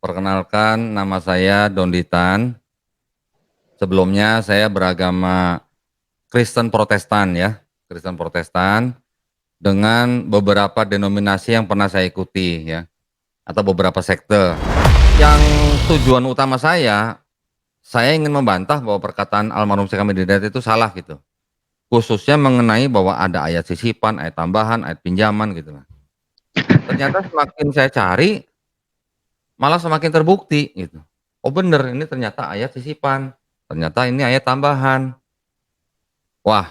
Perkenalkan, nama saya Donditan. Sebelumnya saya beragama Kristen Protestan ya, Kristen Protestan dengan beberapa denominasi yang pernah saya ikuti ya, atau beberapa sekte. Yang tujuan utama saya ingin membantah bahwa perkataan almarhum Syekh Ahmad Hidayat itu salah gitu. Khususnya mengenai bahwa ada ayat sisipan, ayat tambahan, ayat pinjaman gitu lah. Ternyata semakin saya cari, malah semakin terbukti gitu. Oh bener, ini ternyata ayat sisipan, ternyata ini ayat tambahan. Wah,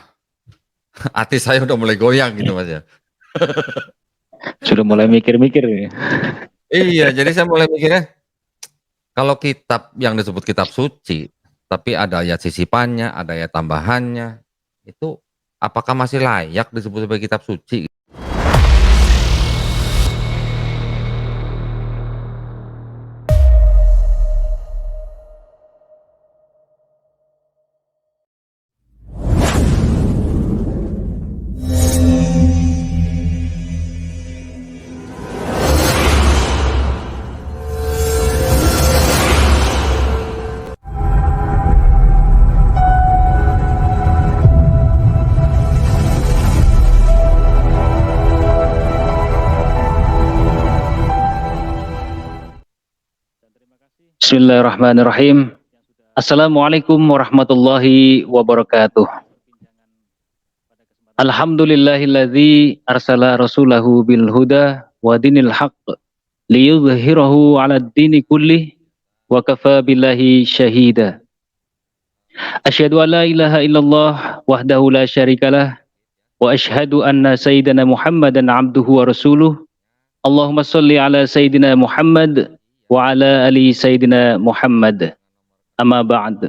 hati saya udah mulai goyang gitu Mas ya. Sudah mulai mikir-mikir ya. Iya, jadi saya mulai mikirnya, kalau kitab yang disebut kitab suci, tapi ada ayat sisipannya, ada ayat tambahannya, itu apakah masih layak disebut sebagai kitab suci? Bismillahirrahmanirrahim. Assalamualaikum warahmatullahi wabarakatuh. Alhamdulillahilladzi arsala rasulahu bil huda wa dinil haqq liyudhhirahu 'alad dini kullih wa kafa billahi syahida. Asyhadu an la ilaha illallah wahdahu la syarikalah wa asyhadu anna sayyidana Muhammadan 'abduhu wa rasuluh. Allahumma shalli ala sayyidina Muhammad wa ala ali sayyidina Muhammad. Amma ba'd.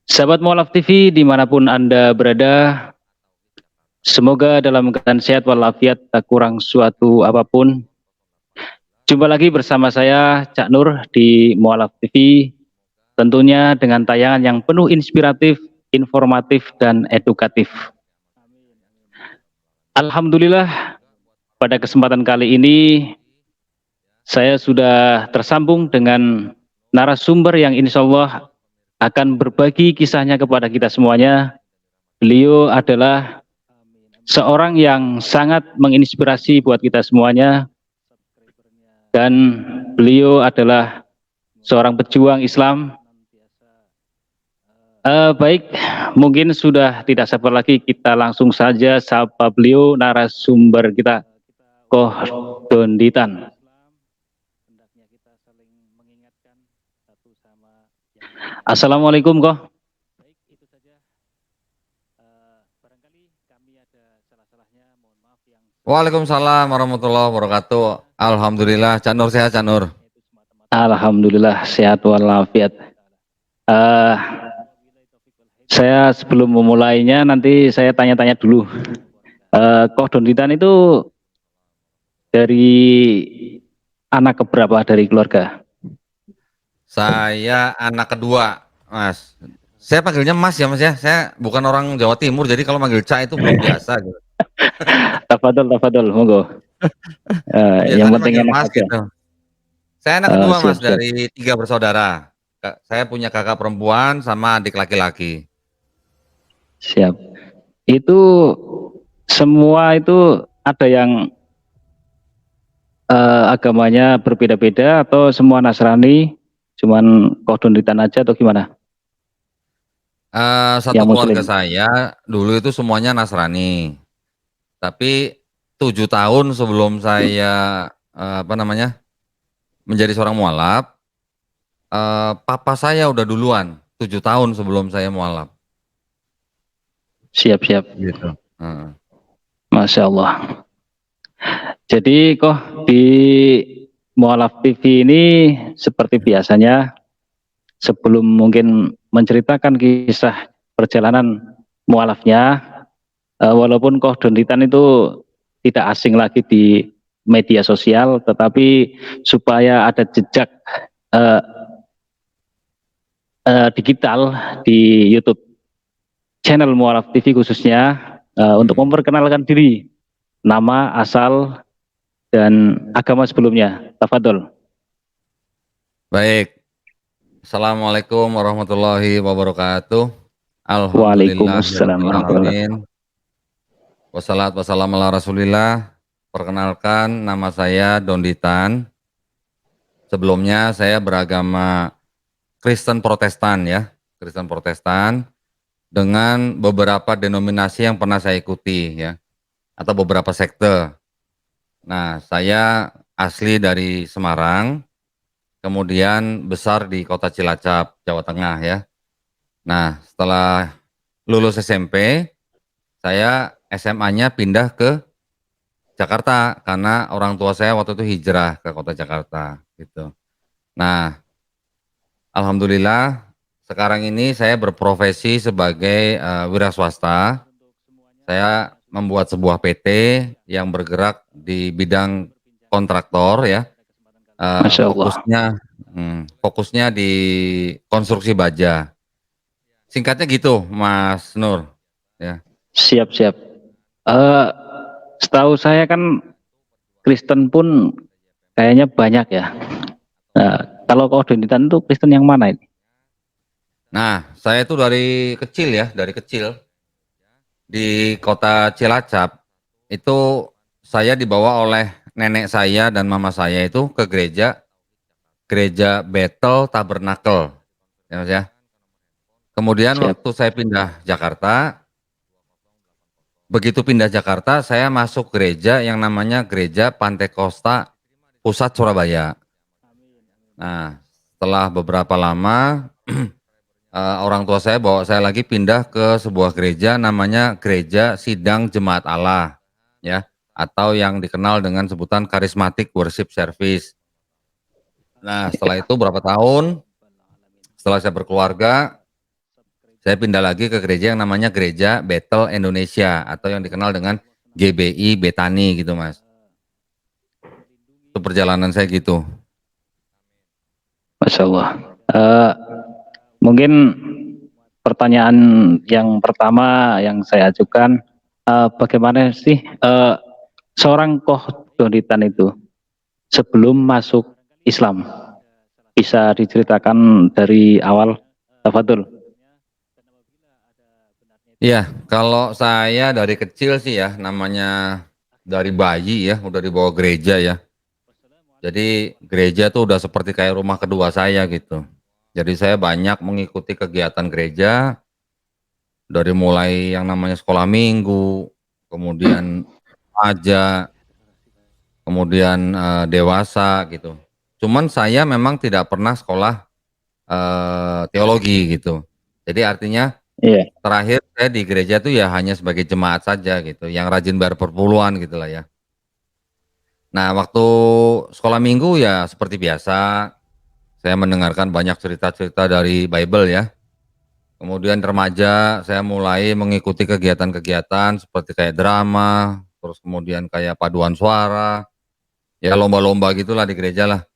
Sahabat Mualaf TV dimanapun Anda berada, semoga dalam keadaan sehat walafiat, tak kurang suatu apapun. Jumpa lagi bersama saya Cak Nur di Mualaf TV, tentunya dengan tayangan yang penuh inspiratif, informatif, dan edukatif. Alhamdulillah, pada kesempatan kali ini saya sudah tersambung dengan narasumber yang insya Allah akan berbagi kisahnya kepada kita semuanya. Beliau adalah seorang yang sangat menginspirasi buat kita semuanya, dan beliau adalah seorang pejuang Islam. Baik, mungkin sudah tidak sabar lagi, kita langsung saja sapa beliau, narasumber kita, Koh Donditan. Assalamualaikum Koh. Waalaikumsalam warahmatullahi wabarakatuh. Alhamdulillah, Cak Nur sehat, Cak Nur. Alhamdulillah sehat walafiat. Saya sebelum memulainya nanti saya tanya-tanya dulu. Koh Donditan itu dari anak keberapa dari keluarga? Saya anak kedua, Mas. Saya panggilnya Mas ya Mas ya. Saya bukan orang Jawa Timur, jadi kalau manggil Cak itu belum biasa gitu. Tafadol, monggo. Yang Biasanya penting manggil enak Mas aja. gitu. Saya anak kedua Mas Siap. dari 3 bersaudara. Saya punya kakak perempuan sama adik laki-laki. Siap. Itu semua itu ada yang agamanya berbeda-beda atau semua Nasrani, cuman Koh Donditan aja atau gimana? Satu Yang keluarga Muslim. saya dulu itu semuanya Nasrani. Tapi 7 tahun sebelum saya menjadi seorang mualaf, papa saya udah duluan 7 tahun sebelum saya mualaf. Siap. Gitu. Masya Allah. Jadi Koh di Mualaf TV ini seperti biasanya, sebelum mungkin menceritakan kisah perjalanan mualafnya, walaupun Koh Donditan itu tidak asing lagi di media sosial, tetapi supaya ada jejak digital di YouTube channel Mualaf TV khususnya, untuk memperkenalkan diri, nama, asal, dan agama sebelumnya. Tafadol. Baik. Assalamualaikum warahmatullahi wabarakatuh. Waalaikumsalam warahmatullahi. Alhamdulillahirrahmanirrahim. Wassalatu wassalamu ala rasulillah. Perkenalkan, nama saya Donditan. Sebelumnya saya beragama Kristen Protestan ya, Kristen Protestan dengan beberapa denominasi yang pernah saya ikuti ya, atau beberapa sekte. Nah, saya asli dari Semarang, kemudian besar di kota Cilacap, Jawa Tengah ya. Nah, setelah lulus SMP, saya SMA-nya pindah ke Jakarta karena orang tua saya waktu itu hijrah ke kota Jakarta gitu. Nah, alhamdulillah sekarang ini saya berprofesi sebagai wira swasta. Saya membuat sebuah PT yang bergerak di bidang kontraktor ya. Masya Allah. Fokusnya di konstruksi baja. Singkatnya gitu, Mas Nur. Ya. Siap-siap. Setahu saya kan Kristen pun kayaknya banyak ya. Nah, kalau kau Donditan itu Kristen yang mana ini? Nah, saya itu dari kecil ya, dari kecil di kota Cilacap itu saya dibawa oleh nenek saya dan mama saya itu ke gereja Bethel Tabernacle, ya Mas ya. Kemudian Siap. waktu saya pindah Jakarta, begitu pindah Jakarta saya masuk gereja yang namanya Gereja Pantekosta Pusat Surabaya. Nah, setelah beberapa lama orang tua saya bawa saya lagi pindah ke sebuah gereja namanya Gereja Sidang Jemaat Allah ya, atau yang dikenal dengan sebutan Charismatic Worship Service. Nah, setelah itu berapa tahun setelah saya berkeluarga, saya pindah lagi ke gereja yang namanya Gereja Bethel Indonesia atau yang dikenal dengan GBI Betani gitu Mas. Itu perjalanan saya gitu. Masya Allah. Mungkin pertanyaan yang pertama yang saya ajukan, bagaimana sih seorang Koh Donditan itu sebelum masuk Islam? Bisa diceritakan dari awal, Tafadhol. Iya, kalau saya dari kecil sih ya, namanya dari bayi ya, udah dibawa gereja ya. Jadi gereja tuh udah seperti kayak rumah kedua saya gitu. Jadi saya banyak mengikuti kegiatan gereja, dari mulai yang namanya sekolah minggu, kemudian remaja, kemudian dewasa gitu. Cuman saya memang tidak pernah sekolah teologi gitu. Jadi artinya Iya, terakhir saya di gereja tuh ya hanya sebagai jemaat saja gitu, yang rajin bayar perpuluhan gitulah ya. Nah, waktu sekolah minggu ya seperti biasa, saya mendengarkan banyak cerita-cerita dari Bible ya. Kemudian remaja saya mulai mengikuti kegiatan-kegiatan seperti kayak drama, terus kemudian kayak paduan suara, ya lomba-lomba gitulah di gereja lah.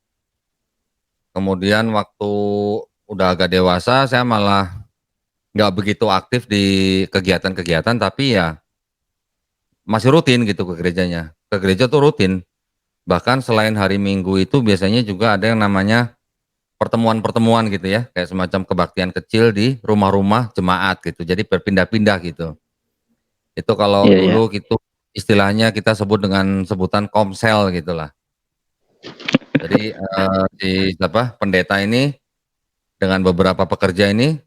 Kemudian waktu udah agak dewasa saya malah nggak begitu aktif di kegiatan-kegiatan, tapi ya masih rutin gitu ke gerejanya. Ke gereja tuh rutin. Bahkan selain hari Minggu itu biasanya juga ada yang namanya pertemuan-pertemuan gitu ya, kayak semacam kebaktian kecil di rumah-rumah jemaat gitu. Jadi berpindah-pindah gitu. Itu kalau iya, iya. dulu gitu istilahnya kita sebut dengan sebutan komsel gitulah. Jadi si siapa pendeta ini dengan beberapa pekerja ini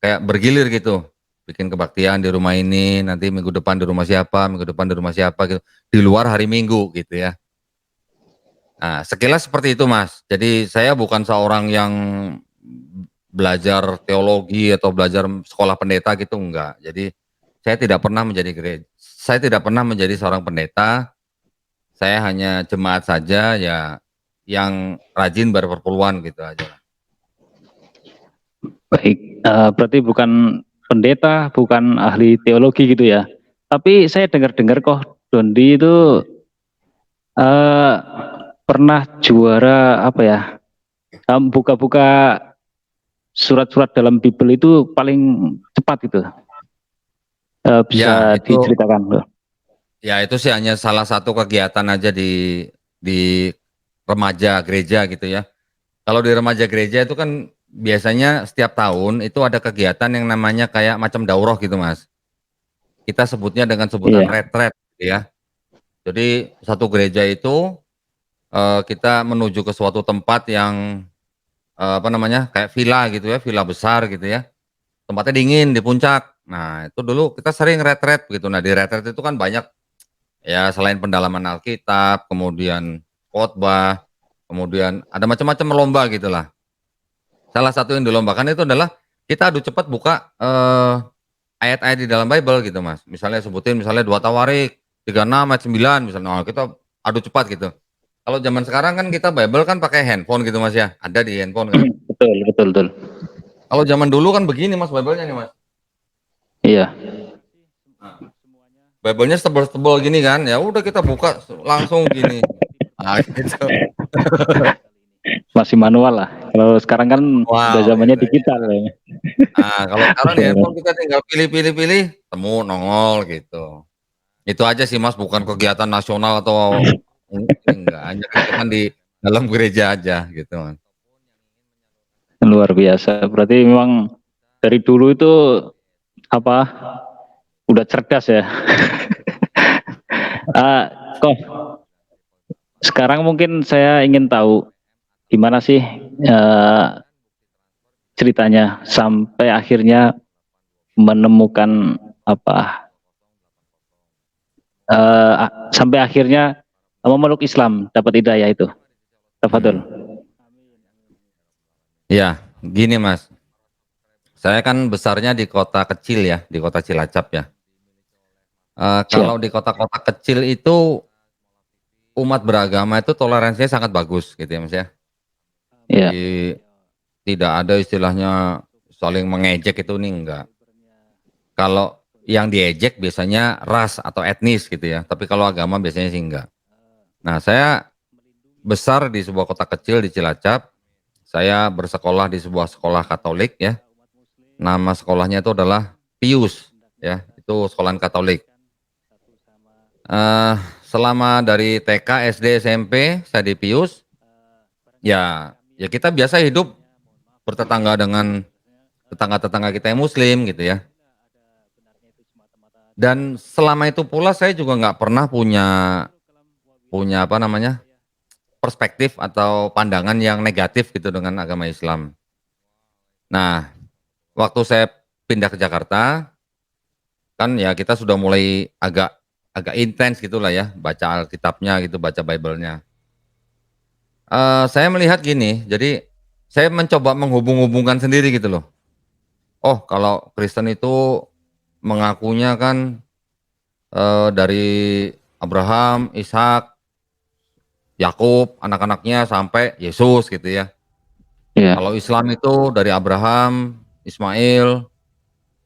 kayak bergilir gitu. Bikin kebaktian di rumah ini, nanti minggu depan di rumah siapa, minggu depan di rumah siapa gitu. Di luar hari Minggu gitu ya. Nah, sekilas seperti itu Mas. Jadi saya bukan seorang yang belajar teologi atau belajar sekolah pendeta gitu enggak. Jadi saya tidak pernah menjadi seorang pendeta. Saya hanya jemaat saja ya yang rajin berperpuluhan gitu aja. Baik, berarti bukan pendeta, bukan ahli teologi gitu ya. Tapi saya dengar-dengar kok Dondi itu eh, pernah juara apa ya? Buka-buka surat-surat dalam Bible itu paling cepat gitu. Ya, Bisa diceritakan, Bro? itu sih hanya salah satu kegiatan aja di remaja gereja gitu ya. Kalau di remaja gereja itu kan biasanya setiap tahun itu ada kegiatan yang namanya kayak macam daurah gitu, Mas. Kita sebutnya dengan sebutan Iya, retret gitu ya. Jadi satu gereja itu, kita menuju ke suatu tempat yang, apa namanya, kayak villa gitu ya, villa besar gitu ya, tempatnya dingin di puncak. Nah, itu dulu kita sering retret gitu. Nah, di retret itu kan banyak ya, selain pendalaman Alkitab, kemudian khotbah, kemudian ada macam-macam lomba gitulah. Salah satu yang dilombakan itu adalah kita adu cepat buka, ayat-ayat di dalam Bible gitu, Mas. Misalnya sebutin misalnya 2 Tawarik, 36 ayat 9 misalnya, nah kita adu cepat gitu. Kalau zaman sekarang kan kita Bible kan pakai handphone gitu, Mas, ya, ada di handphone kan. betul betul betul. Kalau zaman dulu kan begini, Mas, Bible-nya nih, Mas. Iya, Nah, Bible-nya tebel-tebel gini kan, ya udah kita buka langsung gini. Nah, gitu. masih manual lah. Kalau sekarang kan udah Wow, zamannya gitu ya. digital ya. Nah, kalau sekarang di handphone kita tinggal pilih pilih pilih, temu, nongol gitu. Itu aja sih, Mas, bukan kegiatan nasional atau enggak, hanya kegiatan di dalam gereja aja gitu, Mas. Luar biasa. Berarti memang dari dulu itu apa udah cerdas ya. Ah, kok sekarang mungkin saya ingin tahu gimana sih ceritanya sampai akhirnya menemukan apa sampai akhirnya memeluk Islam, dapat hidayah itu. Tafadhol. Mhm. Iya, gini, Mas, saya kan besarnya di kota kecil ya, di kota Cilacap ya. Kalau Siap. di kota-kota kecil itu umat beragama itu toleransinya sangat bagus gitu ya, Mas, ya. Iya, Jadi tidak ada istilahnya saling mengejek itu nih enggak. Kalau yang diejek biasanya ras atau etnis gitu ya, tapi kalau agama biasanya sih enggak. Nah, saya besar di sebuah kota kecil di Cilacap, saya bersekolah di sebuah sekolah Katolik ya, nama sekolahnya itu adalah Pius ya, itu sekolahan Katolik. Eee, Selama dari TK, SD, SMP saya di Pius, ya kita biasa hidup bertetangga dengan tetangga-tetangga kita yang muslim gitu ya. Dan selama itu pula saya juga nggak pernah punya punya apa namanya, perspektif atau pandangan yang negatif gitu dengan agama Islam. Nah, waktu saya pindah ke Jakarta, kan ya kita sudah mulai agak agak intens gitulah ya, baca Alkitabnya gitu, baca Bible-nya. Saya melihat gini, jadi saya mencoba menghubung-hubungkan sendiri gitu loh. Oh, kalau Kristen itu mengakunya kan, dari Abraham, Ishak, Yakub, anak-anaknya sampai Yesus gitu ya. iya. Kalau Islam itu dari Abraham, Ismail,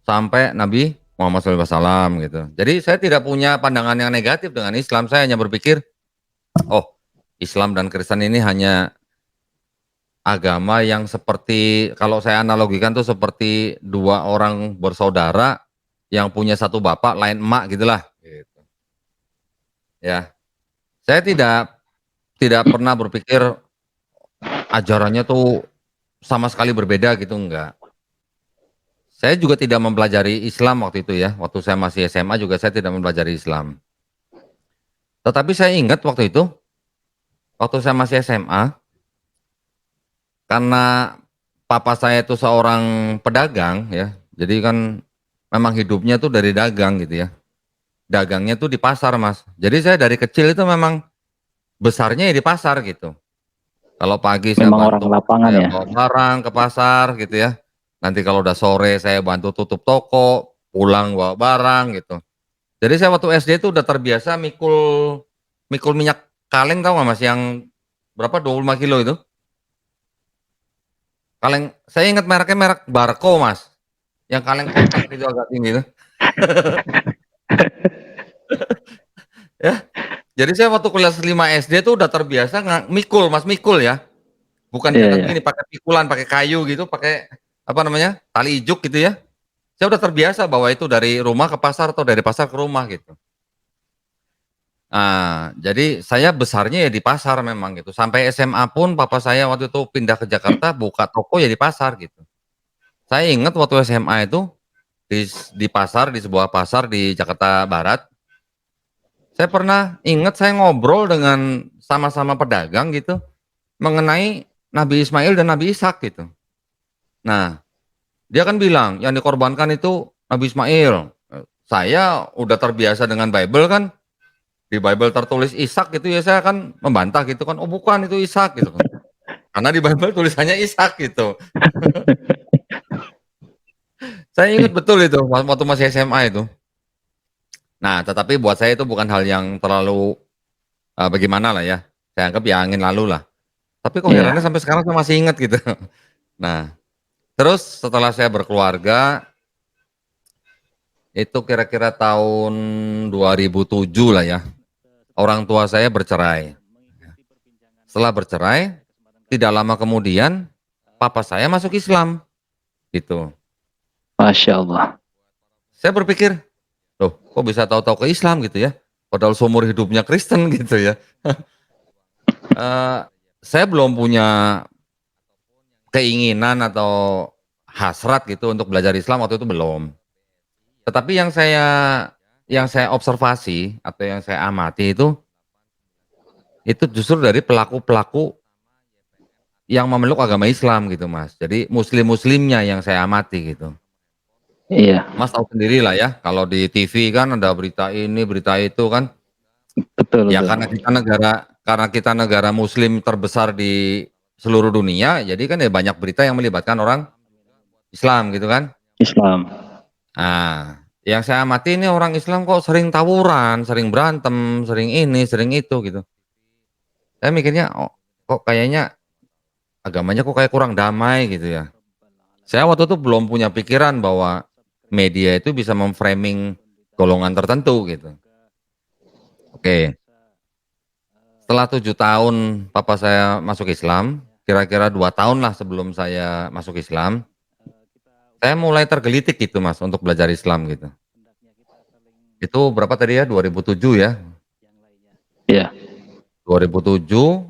sampai Nabi Muhammad SAW gitu. Jadi saya tidak punya pandangan yang negatif dengan Islam, saya hanya berpikir, oh, Islam dan Kristen ini hanya agama yang seperti kalau saya analogikan tuh seperti 2 orang bersaudara yang punya satu bapak lain emak gitulah, gitu. Ya, saya tidak pernah berpikir ajarannya tuh sama sekali berbeda gitu, enggak. Saya juga tidak mempelajari Islam waktu itu ya, waktu saya masih SMA juga saya tidak mempelajari Islam. Tetapi saya ingat waktu itu, waktu saya masih SMA, karena papa saya itu seorang pedagang ya, jadi kan memang hidupnya tuh dari dagang gitu ya. Dagangnya tuh di pasar, Mas. Jadi saya dari kecil itu memang besarnya ya di pasar gitu. Kalau pagi saya Memang orang bantu papa lapangan saya ya. bawa barang ke pasar gitu ya. Nanti kalau udah sore saya bantu tutup toko, pulang bawa barang gitu. Jadi saya waktu SD itu udah terbiasa mikul mikul minyak kaleng tahu nggak, Mas, yang berapa 25 kilo itu? Kaleng saya ingat mereknya merek Barco, Mas, yang kaleng kotak itu agak tinggi itu, ya. Jadi saya waktu kelas 5 SD tuh udah terbiasa mikul, Mas, mikul ya. Bukan Iya, jangan iya. gini pakai pikulan, pakai kayu gitu, pakai apa namanya, tali ijuk gitu ya. Saya udah terbiasa bawa itu dari rumah ke pasar atau dari pasar ke rumah gitu. Jadi saya besarnya ya di pasar memang gitu, sampai SMA pun papa saya waktu itu pindah ke Jakarta buka toko ya di pasar gitu. Saya ingat waktu SMA itu di pasar, di sebuah pasar di Jakarta Barat, saya pernah ingat saya ngobrol dengan sama-sama pedagang gitu, mengenai Nabi Ismail dan Nabi Ishak gitu. Nah, dia kan bilang yang dikorbankan itu Nabi Ismail, saya udah terbiasa dengan Bible kan, di Bible tertulis Ishak gitu ya saya kan membantah gitu kan, "Oh bukan itu Ishak," gitu kan. Karena di Bible tulisannya Ishak gitu. Saya ingat betul itu waktu masih SMA itu. Nah, tetapi buat saya itu bukan hal yang terlalu, bagaimana lah ya, saya anggap ya angin lalu lah. Tapi kok herannya Iya, sampai sekarang saya masih ingat gitu. Nah, terus setelah saya berkeluarga, itu kira-kira tahun 2007 lah ya, orang tua saya bercerai. Setelah bercerai, tidak lama kemudian papa saya masuk Islam, gitu. Masya Allah. Saya berpikir, "Loh kok bisa tahu-tahu ke Islam?" gitu ya, padahal seumur hidupnya Kristen gitu ya. Eee, saya belum punya keinginan atau hasrat gitu untuk belajar Islam waktu itu belum. Tetapi yang saya observasi atau yang saya amati itu justru dari pelaku-pelaku yang memeluk agama Islam gitu, Mas. Jadi muslim-muslimnya yang saya amati gitu. Iya, Mas tahu sendirilah ya kalau di TV kan ada berita ini, berita itu kan. betul Ya betul. karena kita negara muslim terbesar di seluruh dunia, jadi kan ya banyak berita yang melibatkan orang Islam gitu kan. Islam. Yang saya amati ini orang Islam kok sering tawuran, sering berantem, sering ini, sering itu gitu. Saya mikirnya, "Oh, kok kayaknya agamanya kok kayak kurang damai," gitu ya. Saya waktu itu belum punya pikiran bahwa media itu bisa mem-framing golongan tertentu gitu. Oke, setelah 7 tahun papa saya masuk Islam, kira-kira 2 tahun lah sebelum saya masuk Islam, saya mulai tergelitik gitu Mas untuk belajar Islam gitu. Itu berapa tadi ya, 2007 ya? Iya, 2007,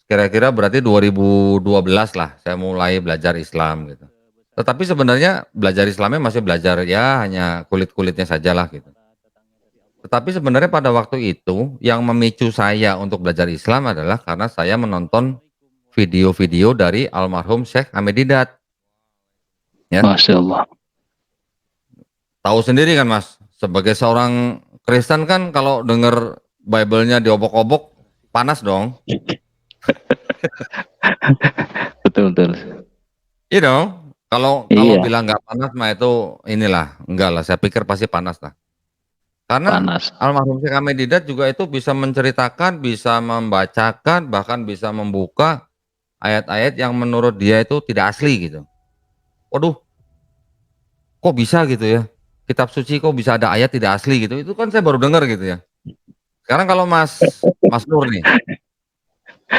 kira-kira berarti 2012 lah saya mulai belajar Islam gitu. Tetapi sebenarnya belajar Islamnya masih belajar ya hanya kulit-kulitnya sajalah gitu. Tetapi sebenarnya pada waktu itu yang memicu saya untuk belajar Islam adalah karena saya menonton video-video dari almarhum Syekh Ahmed Didat ya. Masya Allah. Tahu sendiri kan Mas, sebagai seorang Kristen kan kalau denger Bible-nya diobok-obok panas dong. Betul betul. Iya dong. Kalau Iya, bilang nggak panas mah itu inilah, enggak lah, saya pikir pasti panas lah. Karena panas. almarhum Syekh Ahmed Didat juga itu bisa menceritakan, bisa membacakan, bahkan bisa membuka ayat-ayat yang menurut dia itu tidak asli gitu. Waduh, kok bisa gitu ya? Kitab suci kok bisa ada ayat tidak asli gitu, itu kan saya baru dengar gitu ya. Sekarang kalau Mas Nur nih,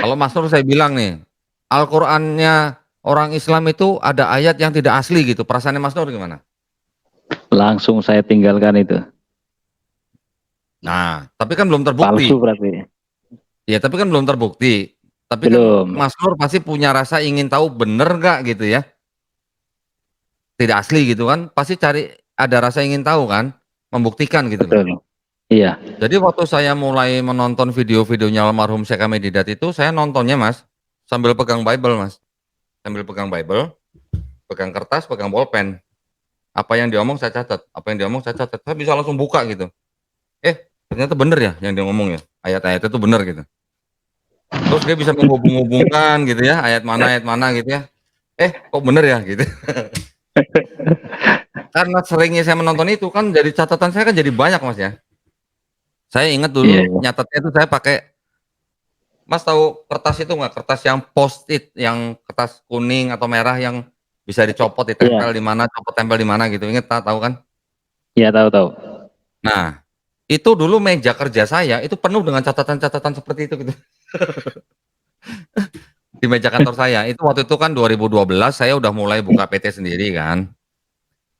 kalau Mas Nur saya bilang nih, Al-Qur'annya orang Islam itu ada ayat yang tidak asli gitu, perasaannya Mas Nur gimana? Langsung saya tinggalkan itu. Nah, tapi kan belum Palsu terbukti. berarti. Ya, tapi kan belum terbukti. Tapi kan Belum. Mas Nur pasti punya rasa ingin tahu bener nggak gitu ya, tidak asli gitu kan, pasti cari ada rasa ingin tahu kan, membuktikan gitu loh. Betul. Iya. Jadi waktu saya mulai menonton video-videonya almarhum Syekh Ahmed Didat itu, saya nontonnya Mas, sambil pegang Bible Mas, sambil pegang Bible, pegang kertas, pegang bolpen. Apa yang dia omong saya catat, apa yang dia omong saya catat, saya bisa langsung buka gitu. Ternyata bener ya yang dia ngomong ya, ayat-ayatnya itu bener gitu. Terus dia bisa menghubung-hubungkan gitu ya, ayat mana gitu ya. Kok bener ya gitu. Karena seringnya saya menonton itu kan jadi catatan saya kan jadi banyak Mas ya. Saya ingat Iya, dulu iya. nyatetnya itu saya pakai, Mas tahu kertas itu nggak? Kertas yang Post-it, yang kertas kuning atau merah yang bisa dicopot, ditempel Iya, di mana, copot tempel di mana gitu, inget tahu kan? iya tahu tahu. Nah, itu dulu meja kerja saya itu penuh dengan catatan-catatan seperti itu gitu, di meja kantor saya. Itu waktu itu kan 2012 saya udah mulai buka PT sendiri kan.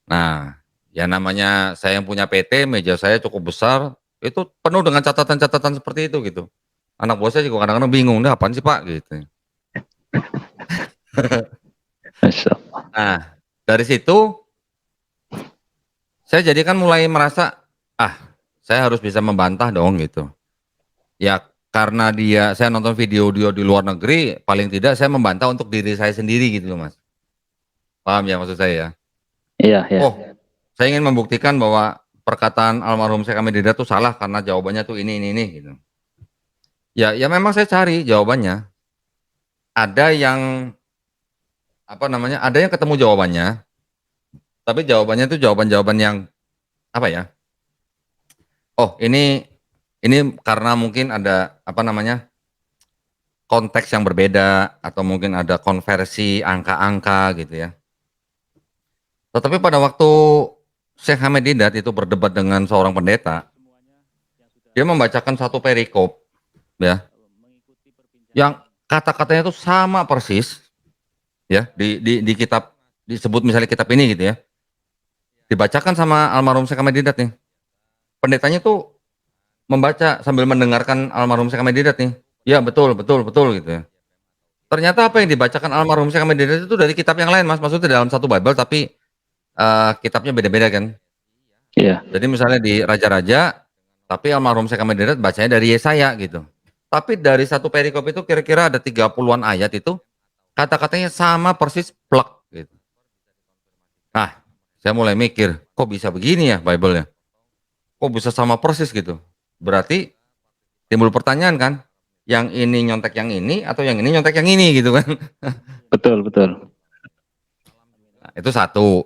Nah, ya namanya saya yang punya PT, meja saya cukup besar, Itu penuh dengan catatan-catatan seperti itu gitu. Anak buah saya juga kadang-kadang bingung, "Ini apaan sih Pak?" Gitu. Masya Allah. Nah, dari situ saya jadi kan mulai merasa, "Ah, saya harus bisa membantah dong," gitu. Ya karena saya nonton video dia di luar negeri, paling tidak saya membantah untuk diri saya sendiri gitu loh Mas. Paham ya maksud saya ya? Iya, ya. Oh, saya ingin membuktikan bahwa perkataan almarhum Syekh Ahmad Didat tuh salah karena jawabannya tuh ini, gitu. Ya memang saya cari jawabannya. Ada yang, apa namanya, ada yang ketemu jawabannya, tapi jawabannya tuh jawaban-jawaban yang, apa ya, oh ini karena mungkin ada, apa namanya, konteks yang berbeda atau mungkin ada konversi angka-angka gitu ya. Tetapi pada waktu Syekh Ahmad Didat itu berdebat dengan seorang pendeta, dia membacakan satu perikop ya, yang kata-katanya itu sama persis ya di kitab, disebut misalnya kitab ini gitu ya, dibacakan sama almarhum Syekh Ahmad Didat nih. Pendetanya tuh membaca sambil mendengarkan almarhum Syekh Ahmad Didat nih. "Ya betul betul betul," gitu ya. Ternyata apa yang dibacakan almarhum Syekh Ahmad Didat itu dari kitab yang lain Mas, maksudnya dalam satu Bible tapi, kitabnya beda-beda kan. Iya, Jadi misalnya di Raja-Raja, tapi almarhum Syekh Ahmad Didat bacanya dari Yesaya gitu. Tapi dari satu perikop itu kira-kira ada 30-an ayat itu, kata-katanya sama persis plek gitu. Nah, saya mulai mikir, kok bisa begini ya Bible-nya? Kok bisa sama persis gitu? Berarti timbul pertanyaan kan, yang ini nyontek yang ini atau yang ini nyontek yang ini gitu kan. betul, betul. Nah, itu satu.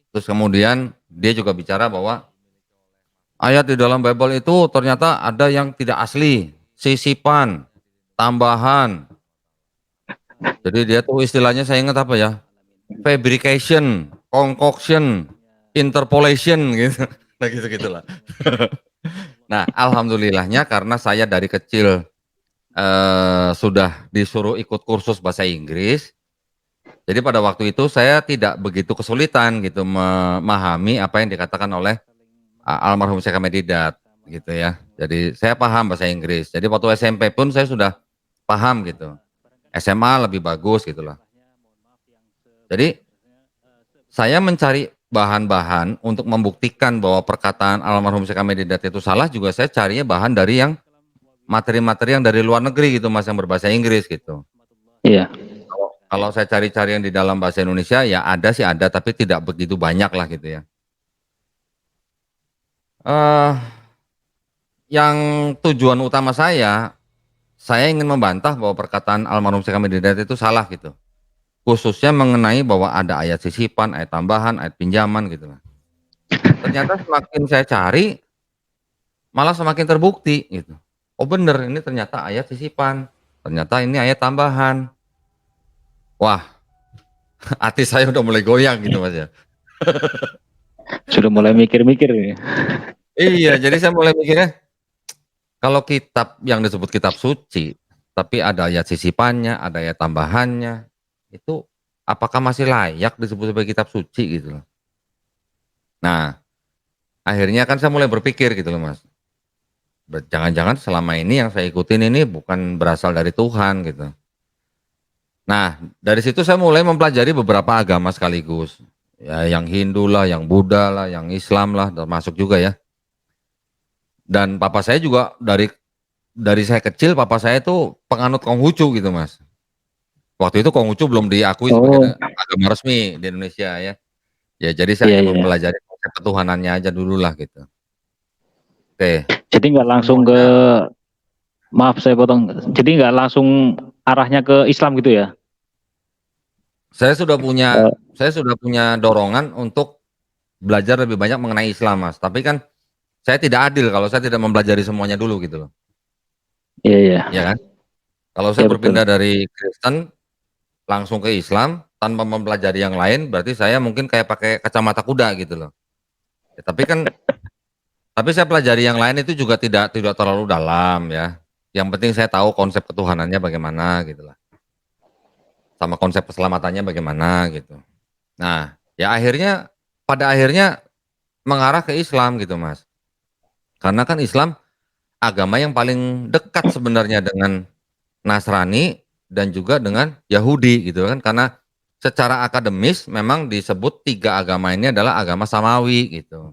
Terus kemudian dia juga bicara bahwa ayat di dalam Bible itu ternyata ada yang tidak asli, sisipan, tambahan. Jadi dia tuh istilahnya saya ingat apa ya? Fabrication, concoction, interpolation gitu. Nah gitu-gitulah. Nah, alhamdulillahnya karena saya dari kecil sudah disuruh ikut kursus bahasa Inggris, jadi pada waktu itu saya tidak begitu kesulitan gitu memahami apa yang dikatakan oleh almarhum Syekh Ahmad Didat gitu ya. Jadi saya paham bahasa Inggris. Jadi waktu SMP pun saya sudah paham gitu. SMA lebih bagus gitulah. Jadi saya mencari bahan-bahan untuk membuktikan bahwa perkataan almarhum Syekh Ahmad Didat itu salah juga saya carinya bahan dari yang materi-materi yang dari luar negeri gitu Mas, yang berbahasa Inggris gitu. Iya, Kalau saya cari-cari yang di dalam bahasa Indonesia ya ada sih ada, tapi tidak begitu banyak lah gitu ya. Eee, yang tujuan utama saya ingin membantah bahwa perkataan almarhum Syekh Ahmad Hidayat itu salah gitu. Khususnya mengenai bahwa ada ayat sisipan, ayat tambahan, ayat pinjaman gitu lah. Ternyata semakin saya cari, malah semakin terbukti gitu. Oh bener ini ternyata ayat sisipan, ternyata ini ayat tambahan. Wah, hati saya udah mulai goyang gitu Mas ya. sudah mulai mikir-mikir ya. Iya, jadi saya mulai mikirnya, kalau kitab yang disebut kitab suci, tapi ada ayat sisipannya, ada ayat tambahannya, itu apakah masih layak disebut sebagai kitab suci gitu loh. Nah, akhirnya kan saya mulai berpikir gitu loh Mas, jangan-jangan selama ini yang saya ikutin ini bukan berasal dari Tuhan gitu. Nah, dari situ saya mulai mempelajari beberapa agama sekaligus. Ya, yang Hindu lah, yang Buddha lah, yang Islam lah, termasuk juga ya. Dan papa saya juga dari saya kecil papa saya itu penganut Konghucu gitu Mas. Waktu itu Konghucu belum diakui sebagai Oh, agama resmi di Indonesia ya. Ya jadi saya iya, hanya iya. mempelajari konsep ketuhanannya aja dululah gitu. Oke, Jadi nggak langsung ke, semuanya maaf saya potong. Jadi nggak langsung arahnya ke Islam gitu ya? saya sudah punya Eh, saya sudah punya dorongan untuk belajar lebih banyak mengenai Islam Mas, tapi kan saya tidak adil kalau saya tidak mempelajari semuanya dulu gitu loh, iya, iya, ya kan? Kalau saya iya betul. berpindah dari Kristen langsung ke Islam tanpa mempelajari yang lain berarti saya mungkin kayak pakai kacamata kuda gitu loh. Ya, tapi saya pelajari yang lain itu juga tidak tidak terlalu dalam ya. Yang penting saya tahu konsep ketuhanannya bagaimana gitulah, sama konsep keselamatannya bagaimana gitu. Nah, ya pada akhirnya mengarah ke Islam gitu Mas. Karena kan Islam agama yang paling dekat sebenarnya dengan Nasrani dan juga dengan Yahudi gitu kan, karena secara akademis memang disebut 3 agama ini adalah agama samawi gitu.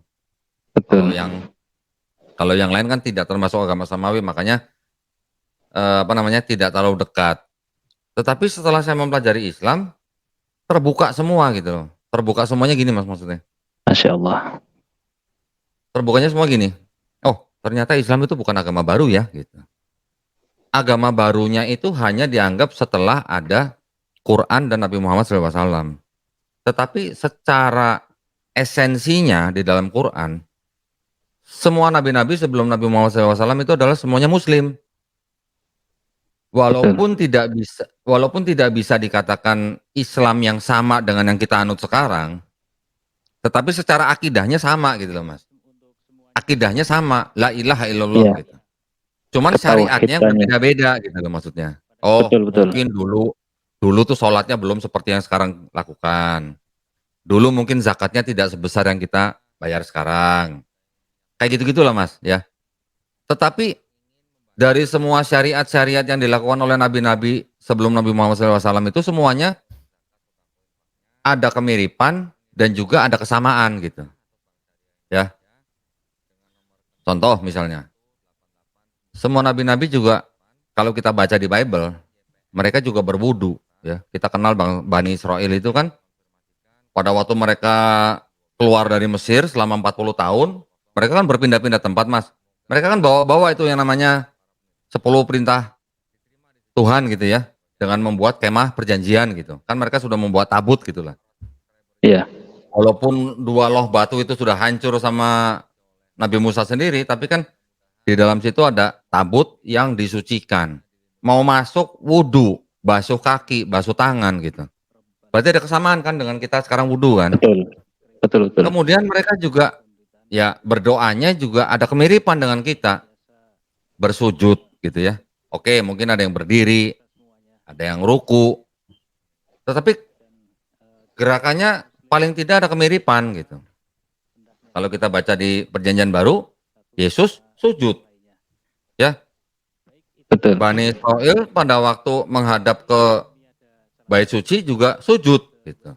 Kalau betul. yang kalau yang lain kan tidak termasuk agama samawi, makanya apa namanya, tidak terlalu dekat. Tetapi setelah saya mempelajari Islam, terbuka semua gitu loh. Terbuka semuanya gini Mas maksudnya. Masya Allah. Terbukanya semua gini, oh ternyata Islam itu bukan agama baru ya gitu. Agama barunya itu hanya dianggap setelah ada Quran dan Nabi Muhammad SAW. Tetapi secara esensinya di dalam Quran, semua nabi-nabi sebelum Nabi Muhammad SAW itu adalah semuanya Muslim. Betul. Walaupun tidak bisa dikatakan Islam yang sama dengan yang kita anut sekarang, tetapi secara akidahnya sama gitu loh Mas. Akidahnya sama, la ilaha illallah Iya, gitu. Cuman syariatnya yang ketauhidannya. berbeda-beda gitu loh maksudnya. Oh, Betul, betul. mungkin dulu dulu tuh sholatnya belum seperti yang sekarang lakukan. Dulu mungkin zakatnya tidak sebesar yang kita bayar sekarang. Kayak gitu-gitulah Mas ya. Tetapi dari semua syariat-syariat yang dilakukan oleh nabi-nabi sebelum Nabi Muhammad SAW itu semuanya ada kemiripan dan juga ada kesamaan gitu. Ya, contoh misalnya, semua nabi-nabi juga kalau kita baca di Bible, mereka juga berwudu. Ya, kita kenal Bani Israel itu kan pada waktu mereka keluar dari Mesir selama 40 tahun, mereka kan berpindah-pindah tempat Mas. Mereka kan bawa-bawa itu yang namanya 10 perintah Tuhan gitu ya, dengan membuat kemah perjanjian gitu. Kan mereka sudah membuat tabut gitulah. Iya, Walaupun 2 loh batu itu sudah hancur sama Nabi Musa sendiri, tapi kan di dalam situ ada tabut yang disucikan. Mau masuk wudu, basuh kaki, basuh tangan gitu. Berarti ada kesamaan kan dengan kita sekarang wudu kan. betul. Betul, betul. Kemudian mereka juga ya berdoanya juga ada kemiripan dengan kita, bersujud gitu ya. Oke, mungkin ada yang berdiri, ada yang ruku, tetapi gerakannya paling tidak ada kemiripan gitu. Kalau kita baca di Perjanjian Baru, Yesus sujud ya. Betul. Bani Israil pada waktu menghadap ke Bait Suci juga sujud gitu.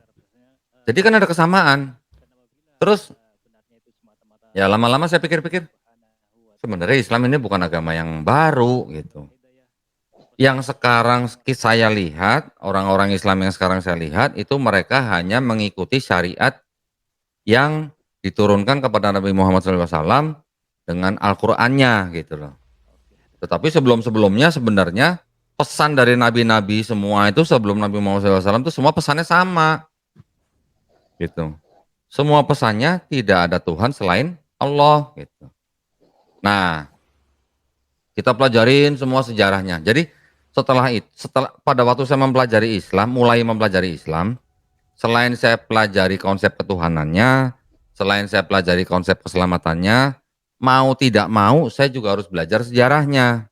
Jadi kan ada kesamaan. Terus ya lama-lama saya pikir-pikir, sebenarnya Islam ini bukan agama yang baru gitu. Yang sekarang saya lihat, orang-orang Islam yang sekarang saya lihat itu mereka hanya mengikuti syariat yang diturunkan kepada Nabi Muhammad SAW dengan Al-Qur'annya gitu loh. Tetapi sebelum-sebelumnya sebenarnya pesan dari nabi-nabi semua itu sebelum Nabi Muhammad SAW itu semua pesannya sama gitu. Semua pesannya tidak ada Tuhan selain Allah gitu. Nah, kita pelajarin semua sejarahnya. Jadi setelah pada waktu saya mempelajari Islam, mulai mempelajari Islam, selain saya pelajari konsep ketuhanannya, selain saya pelajari konsep keselamatannya, mau tidak mau saya juga harus belajar sejarahnya.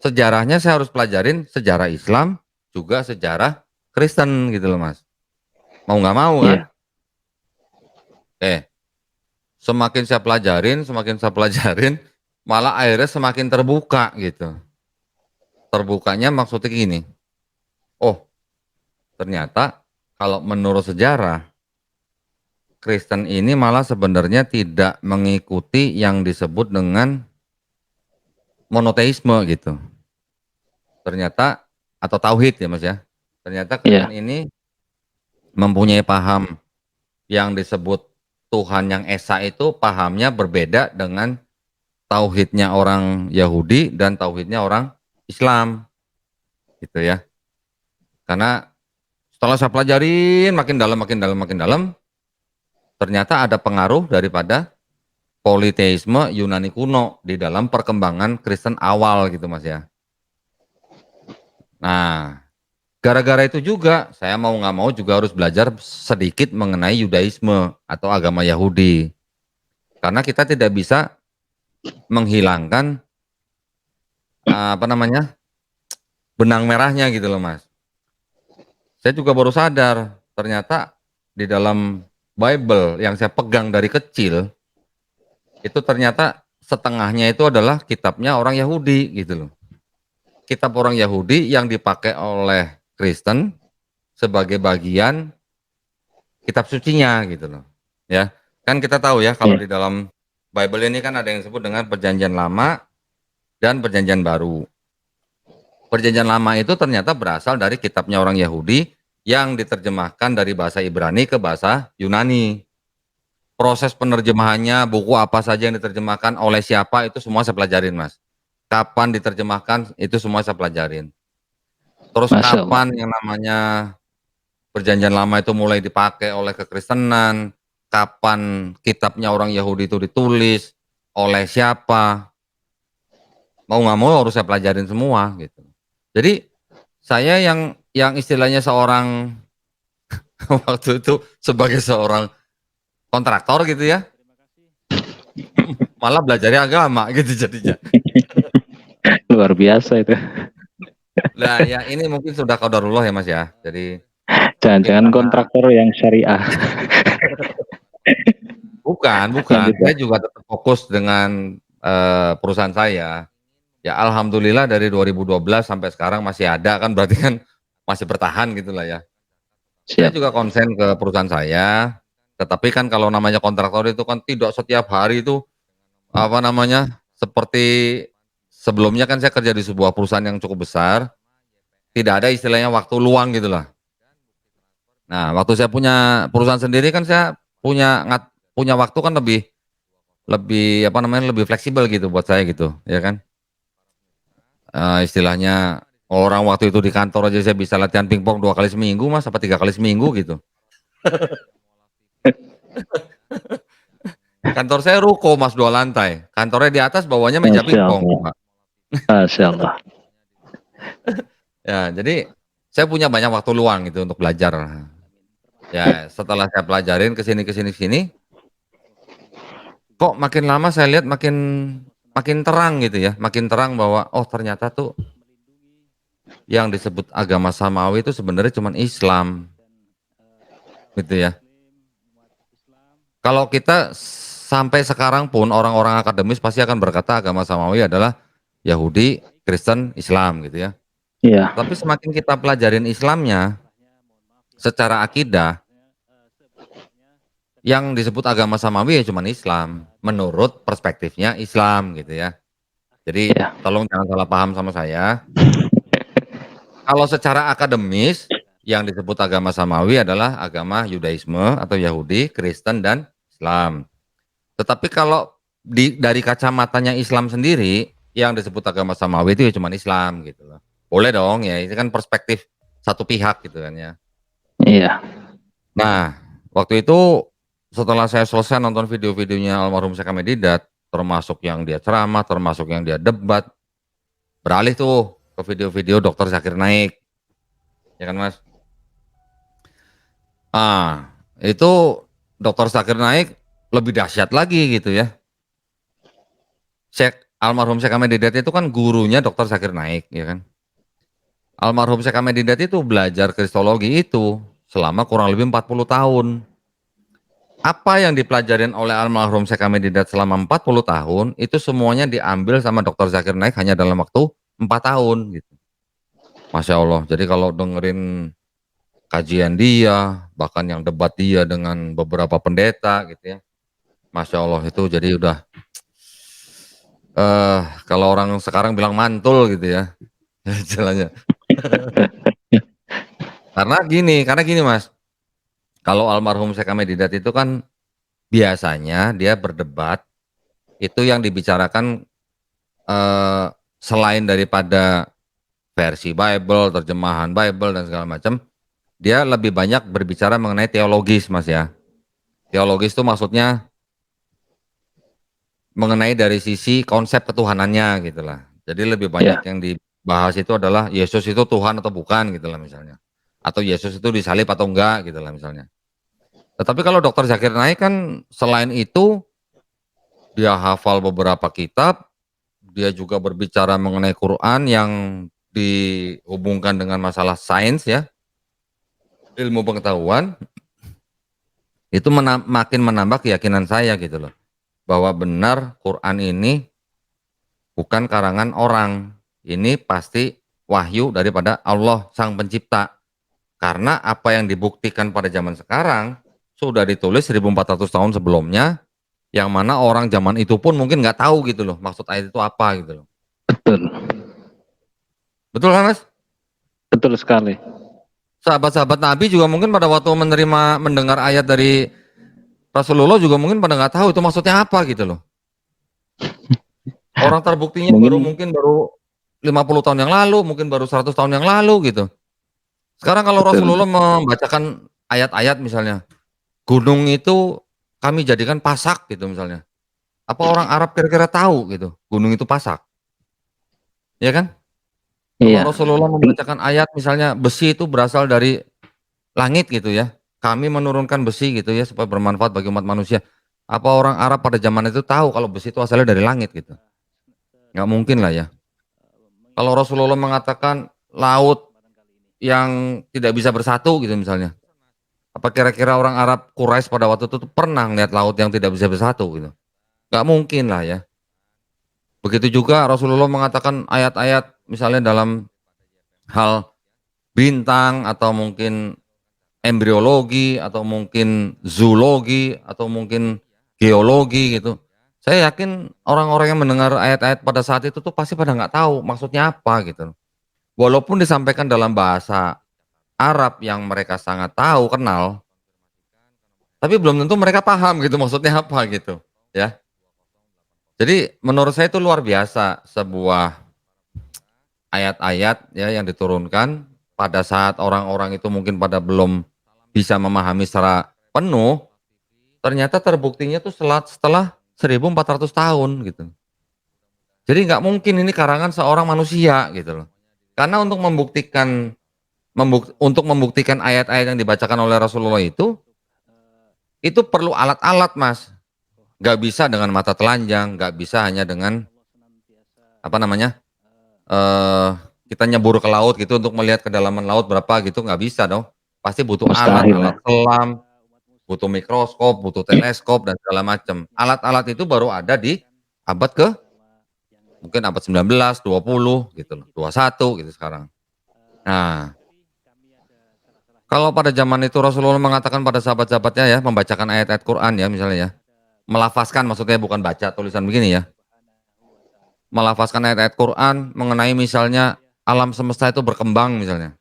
Sejarahnya saya harus pelajarin sejarah Islam, juga sejarah Kristen gitu loh Mas. Mau nggak mau kan? Iya, Eh, semakin saya pelajarin, malah akhirnya semakin terbuka gitu. Terbukanya maksudnya gini, oh ternyata kalau menurut sejarah, Kristen ini malah sebenarnya tidak mengikuti yang disebut dengan monoteisme gitu. Ternyata atau tauhid ya Mas ya. Ternyata Kristen iya, ini mempunyai paham yang disebut Tuhan yang Esa itu pahamnya berbeda dengan tauhidnya orang Yahudi dan tauhidnya orang Islam gitu ya. Karena setelah saya pelajarin makin dalam, ternyata ada pengaruh daripada politeisme Yunani kuno di dalam perkembangan Kristen awal gitu Mas ya. Nah, gara-gara itu juga saya mau nggak mau juga harus belajar sedikit mengenai Yudaisme atau agama Yahudi. Karena kita tidak bisa menghilangkan apa namanya, benang merahnya gitu loh Mas. Saya juga baru sadar ternyata di dalam Bible yang saya pegang dari kecil itu ternyata setengahnya itu adalah kitabnya orang Yahudi gitu loh. Kitab orang Yahudi yang dipakai oleh Kristen sebagai bagian kitab sucinya gitu loh. Ya. Kan kita tahu ya kalau Iya. di dalam Bible ini kan ada yang disebut dengan Perjanjian Lama dan Perjanjian Baru. Perjanjian Lama itu ternyata berasal dari kitabnya orang Yahudi yang diterjemahkan dari bahasa Ibrani ke bahasa Yunani. Proses penerjemahannya, buku apa saja yang diterjemahkan oleh siapa itu semua saya pelajarin, Mas. Kapan diterjemahkan itu semua saya pelajarin. Terus Masya Allah. kapan yang namanya Perjanjian Lama itu mulai dipakai oleh kekristenan, kapan kitabnya orang Yahudi itu ditulis, oleh siapa, mau nggak mau harus saya pelajarin semua gitu. Jadi saya yang istilahnya seorang waktu itu sebagai seorang kontraktor gitu ya, malah belajarnya agama gitu jadinya. Luar biasa itu. Nah ya ini mungkin sudah qadarullah ya Mas ya, jadi mungkin Jangan-jangan karena kontraktor yang syariah. bukan, Lanjut saya Mas. juga tetap fokus dengan perusahaan saya. Ya alhamdulillah dari 2012 sampai sekarang masih ada kan berarti kan masih bertahan gitulah ya. Saya Siap. juga konsen ke perusahaan saya, tetapi kan kalau namanya kontraktor itu kan tidak setiap hari itu apa namanya seperti sebelumnya kan saya kerja di sebuah perusahaan yang cukup besar, tidak ada istilahnya waktu luang gitulah. Nah, waktu saya punya perusahaan sendiri kan saya punya waktu kan lebih lebih apa namanya lebih fleksibel gitu buat saya gitu, ya kan. Istilahnya orang waktu itu di kantor aja saya bisa latihan pingpong 2 kali seminggu Mas, apa 3 kali seminggu gitu. Kantor saya ruko Mas 2 lantai, kantornya di atas bawahnya meja Masya pingpong, Allah. Pak. Masya Allah. Ya, jadi saya punya banyak waktu luang gitu untuk belajar. Ya, setelah saya pelajarin ke sini ke sini ke sini, kok makin lama saya lihat makin makin terang gitu ya, makin terang bahwa oh ternyata tuh yang disebut agama samawi itu sebenarnya cuman Islam, gitu ya. Kalau kita sampai sekarang pun orang-orang akademis pasti akan berkata agama samawi adalah Yahudi, Kristen, Islam gitu ya. Iya. Tapi semakin kita pelajarin Islamnya secara akidah, yang disebut agama samawi ya cuman Islam, menurut perspektifnya Islam gitu ya. Jadi Iya. tolong jangan salah paham sama saya. Kalau secara akademis yang disebut agama samawi adalah agama Yudaisme atau Yahudi, Kristen dan Islam. Tetapi kalau dari kacamatanya Islam sendiri yang disebut agama samawi itu ya cuman Islam gitu loh. Boleh dong ya, ini kan perspektif satu pihak gitu kan ya. Iya. Nah, waktu itu setelah saya selesai nonton video-videonya almarhum Syekh Ahmad Didat, termasuk yang dia ceramah, termasuk yang dia debat, beralih tuh ke video-video Dr. Zakir Naik, ya kan Mas? Ah, itu Dr. Zakir Naik lebih dahsyat lagi gitu ya. Almarhum Syekh Ahmad Didat itu kan gurunya Dr. Zakir Naik, ya kan? Almarhum Syekh Ahmad Didat itu belajar kristologi itu selama kurang lebih 40 tahun. Apa yang dipelajarin oleh almarhum Syekh Ahmad Didat selama 40 tahun, itu semuanya diambil sama Dr. Zakir Naik hanya dalam waktu 4 tahun gitu. Masya Allah, jadi kalau dengerin kajian dia, bahkan yang debat dia dengan beberapa pendeta gitu ya, Masya Allah itu jadi udah, kalau orang sekarang bilang mantul gitu ya, istilahnya. Karena gini Mas, kalau almarhum Syekh Ahmad Didat itu kan biasanya dia berdebat, itu yang dibicarakan Eee, selain daripada versi Bible, terjemahan Bible dan segala macam, dia lebih banyak berbicara mengenai teologis, Mas, ya. Teologis itu maksudnya mengenai dari sisi konsep ketuhanannya gitulah. Jadi lebih banyak Iya. yang dibahas itu adalah Yesus itu Tuhan atau bukan gitulah misalnya. Atau Yesus itu disalib atau enggak gitulah misalnya. Tetapi kalau Dokter Zakir Naik kan selain itu dia hafal beberapa kitab, dia juga berbicara mengenai Quran yang dihubungkan dengan masalah sains ya, ilmu pengetahuan, itu makin menambah keyakinan saya gitu loh. bahwa benar Quran ini bukan karangan orang. Ini pasti wahyu daripada Allah Sang Pencipta. Karena apa yang dibuktikan pada zaman sekarang sudah ditulis 1400 tahun sebelumnya, yang mana orang zaman itu pun mungkin nggak tahu gitu loh maksud ayat itu apa gitu loh. Betul. Betul kan, Mas? Betul sekali. Sahabat-sahabat Nabi juga mungkin pada waktu mendengar ayat dari Rasulullah juga mungkin pada nggak tahu itu maksudnya apa gitu loh. Orang terbuktinya mungkin baru 50 tahun yang lalu, mungkin baru 100 tahun yang lalu gitu. Sekarang kalau Betul. Rasulullah membacakan ayat-ayat misalnya, gunung itu kami jadikan pasak gitu misalnya. Apa orang Arab kira-kira tahu gitu, gunung itu pasak? Ya kan? Kalau Iya. Rasulullah membacakan ayat misalnya besi itu berasal dari langit gitu ya. Kami menurunkan besi gitu ya supaya bermanfaat bagi umat manusia. Apa orang Arab pada zaman itu tahu kalau besi itu asalnya dari langit gitu? Nggak mungkin lah ya. Kalau Rasulullah mengatakan laut yang tidak bisa bersatu gitu misalnya. Apa kira-kira orang Arab Quraisy pada waktu itu tuh pernah ngeliat laut yang tidak bisa bersatu gitu? Nggak mungkin lah ya. Begitu juga Rasulullah mengatakan ayat-ayat misalnya dalam hal bintang atau mungkin embriologi atau mungkin zoologi atau mungkin geologi gitu. Saya yakin orang-orang yang mendengar ayat-ayat pada saat itu tuh pasti pada nggak tahu maksudnya apa gitu. Walaupun disampaikan dalam bahasa Arab yang mereka sangat tahu, kenal, tapi belum tentu mereka paham gitu maksudnya apa gitu, ya. Jadi menurut saya itu luar biasa sebuah ayat-ayat ya yang diturunkan pada saat orang-orang itu mungkin pada belum bisa memahami secara penuh, ternyata terbuktinya tuh setelah 1400 tahun gitu. Jadi nggak mungkin ini karangan seorang manusia gitu loh. Karena untuk membuktikan ayat-ayat yang dibacakan oleh Rasulullah itu perlu alat-alat, Mas. Nggak bisa dengan mata telanjang, nggak bisa hanya dengan apa namanya, eee, kita nyebur ke laut gitu untuk melihat kedalaman laut berapa gitu, nggak bisa dong. Pasti butuh alat, Mustahil alat lah. selam, butuh mikroskop, butuh teleskop dan segala macam. Alat-alat itu baru ada di abad mungkin abad 19, 20 gitu loh, 21 gitu sekarang. Nah, kalau pada zaman itu Rasulullah mengatakan pada sahabat-sahabatnya ya, membacakan ayat-ayat Quran ya misalnya ya, melafazkan maksudnya bukan baca tulisan begini ya, melafazkan ayat-ayat Quran mengenai misalnya alam semesta itu berkembang misalnya.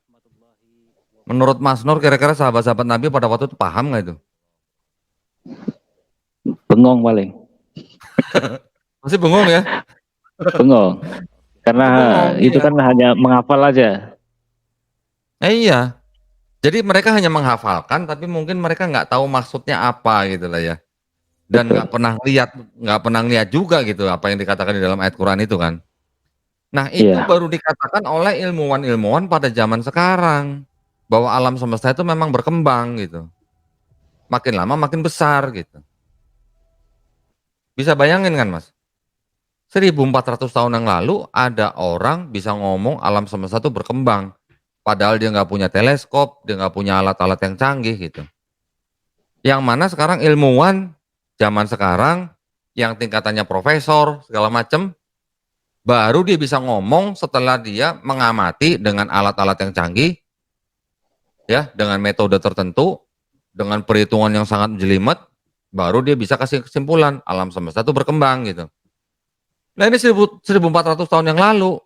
Menurut Mas Nur kira-kira sahabat-sahabat Nabi pada waktu itu paham nggak itu? Bengong paling. Masih bengong ya? Bengong. Karena Masih bengong, itu iya. kan hanya menghafal aja. Iya. Jadi mereka hanya menghafalkan, tapi mungkin mereka nggak tahu maksudnya apa gitu lah ya. Dan Betul. nggak pernah lihat juga gitu apa yang dikatakan di dalam ayat Quran itu kan. Nah itu Iya. baru dikatakan oleh ilmuwan-ilmuwan pada zaman sekarang bahwa alam semesta itu memang berkembang gitu. Makin lama makin besar gitu. Bisa bayangin kan Mas? 1400 tahun yang lalu ada orang bisa ngomong alam semesta itu berkembang. Padahal dia nggak punya teleskop, dia nggak punya alat-alat yang canggih gitu. Yang mana sekarang ilmuwan zaman sekarang yang tingkatannya profesor segala macam, baru dia bisa ngomong setelah dia mengamati dengan alat-alat yang canggih, ya, dengan metode tertentu, dengan perhitungan yang sangat jelimet, baru dia bisa kasih kesimpulan alam semesta itu berkembang gitu. Nah ini 1400 tahun yang lalu,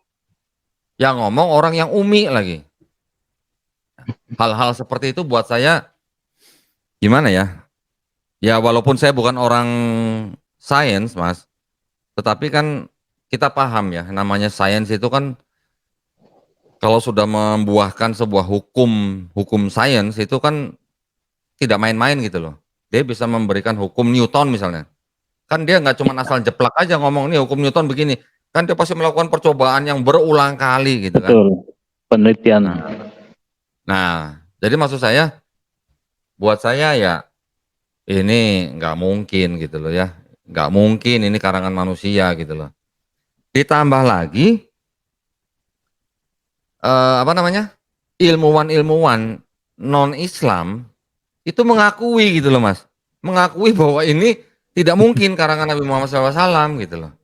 yang ngomong orang yang umi lagi. Hal-hal seperti itu buat saya gimana ya? Ya walaupun saya bukan orang sains, Mas, tetapi kan kita paham ya, namanya sains itu kan kalau sudah membuahkan sebuah hukum sains itu kan tidak main-main gitu loh. Dia bisa memberikan hukum Newton misalnya. Kan dia nggak cuma asal jeplak aja ngomong, "Nih hukum Newton begini." Kan dia pasti melakukan percobaan yang berulang kali gitu kan. Betul. Penelitian. Nah nah, jadi maksud saya, buat saya ya ini nggak mungkin gitu loh ya, nggak mungkin ini karangan manusia gitu loh. Ditambah lagi, apa namanya, ilmuwan-ilmuwan non-Islam itu mengakui gitu loh Mas, mengakui bahwa ini Tidak mungkin karangan Nabi Muhammad SAW gitu loh.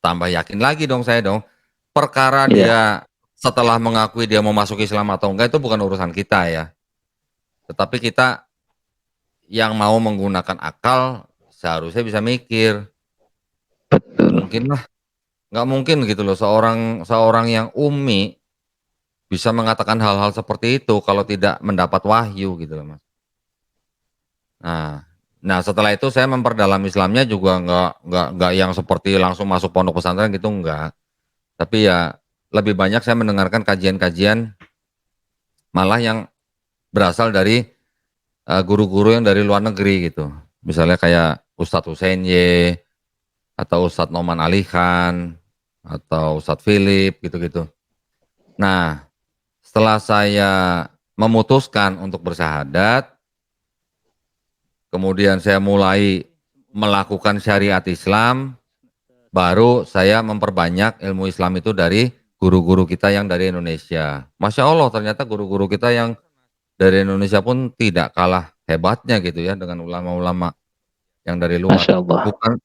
Tambah yakin lagi dong saya dong. Perkara Iya, dia setelah mengakui dia mau masuk Islam atau enggak itu bukan urusan kita ya. Tetapi kita yang mau menggunakan akal seharusnya bisa mikir. Nggak betul. mungkin lah, nggak mungkin gitu loh seorang seorang yang ummi bisa mengatakan hal-hal seperti itu kalau tidak mendapat wahyu gitu loh Mas. Nah, nah setelah itu saya memperdalam Islamnya juga nggak yang seperti langsung masuk pondok pesantren gitu enggak. Tapi ya lebih banyak saya mendengarkan kajian-kajian malah yang berasal dari guru-guru yang dari luar negeri gitu. Misalnya kayak Ustadz Hussein Y atau Ustadz Noman Ali Khan atau Ustadz Philip gitu-gitu. Nah, setelah saya memutuskan untuk bersyahadat, kemudian saya mulai melakukan syariat Islam, baru saya memperbanyak ilmu Islam itu dari guru-guru kita yang dari Indonesia. Masya Allah, ternyata guru-guru kita yang dari Indonesia pun tidak kalah hebatnya gitu ya dengan ulama-ulama yang dari luar. Masya Allah. Bukan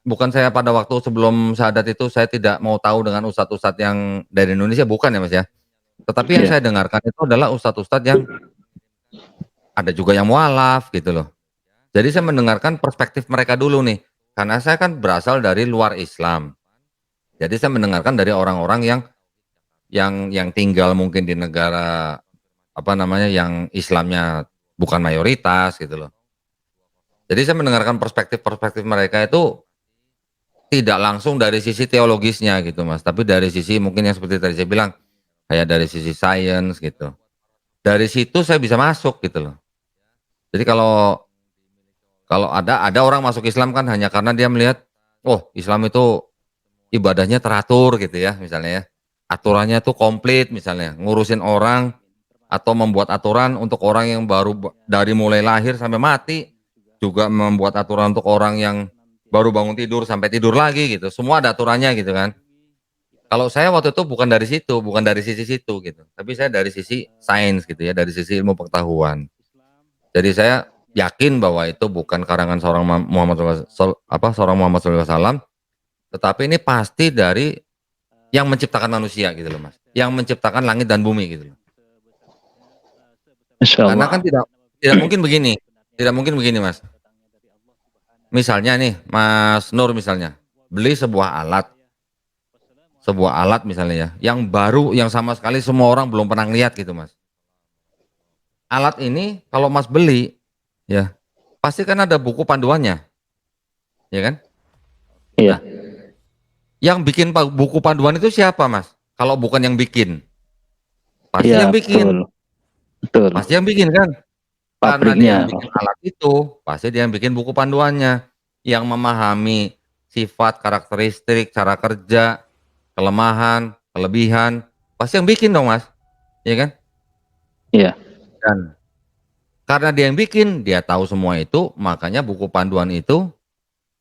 bukan saya pada waktu sebelum syahadat itu saya tidak mau tahu dengan ustadz-ustadz yang dari Indonesia, bukan ya Mas ya. Tetapi yang Iya, saya dengarkan itu adalah ustadz-ustadz yang ada juga yang mualaf gitu loh. Jadi saya mendengarkan perspektif mereka dulu nih, karena saya kan berasal dari luar Islam. Jadi saya mendengarkan dari orang-orang yang tinggal mungkin di negara apa namanya yang Islamnya bukan mayoritas gitu loh. Jadi saya mendengarkan perspektif-perspektif mereka itu tidak langsung dari sisi teologisnya gitu Mas, tapi dari sisi mungkin yang seperti tadi saya bilang, kayak dari sisi sains gitu. Dari situ saya bisa masuk gitu loh. Jadi kalau kalau ada orang masuk Islam kan hanya karena dia melihat, oh Islam itu ibadahnya teratur gitu ya misalnya ya. Aturannya tuh komplit misalnya, ngurusin orang atau membuat aturan untuk orang yang baru dari mulai lahir sampai mati, juga membuat aturan untuk orang yang baru bangun tidur sampai tidur lagi gitu, semua ada aturannya gitu kan. Kalau saya waktu itu bukan dari situ, bukan dari sisi situ gitu, tapi saya dari sisi sains gitu ya, dari sisi ilmu pengetahuan. Jadi saya yakin bahwa itu bukan karangan seorang Muhammad SAW, tetapi ini pasti dari yang menciptakan manusia gitu loh Mas, yang menciptakan langit dan bumi gitu loh. Masya Karena kan Allah. tidak mungkin begini, tidak mungkin begini Mas, misalnya nih Mas Nur misalnya, beli sebuah alat misalnya ya, yang baru yang sama sekali semua orang belum pernah lihat gitu Mas. Alat ini kalau Mas beli, ya pasti kan ada buku panduannya, ya kan? Iya, Nah, yang bikin buku panduan itu siapa Mas? Kalau bukan yang bikin, pasti iya yang betul, bikin, betul. pasti yang bikin kan? Karena dia yang Pabriknya. bikin alat itu, pasti dia yang bikin buku panduannya, yang memahami sifat, karakteristik, cara kerja, kelemahan, kelebihan, pasti yang bikin dong Mas, ya kan? Iya, Dan karena dia yang bikin, dia tahu semua itu, makanya buku panduan itu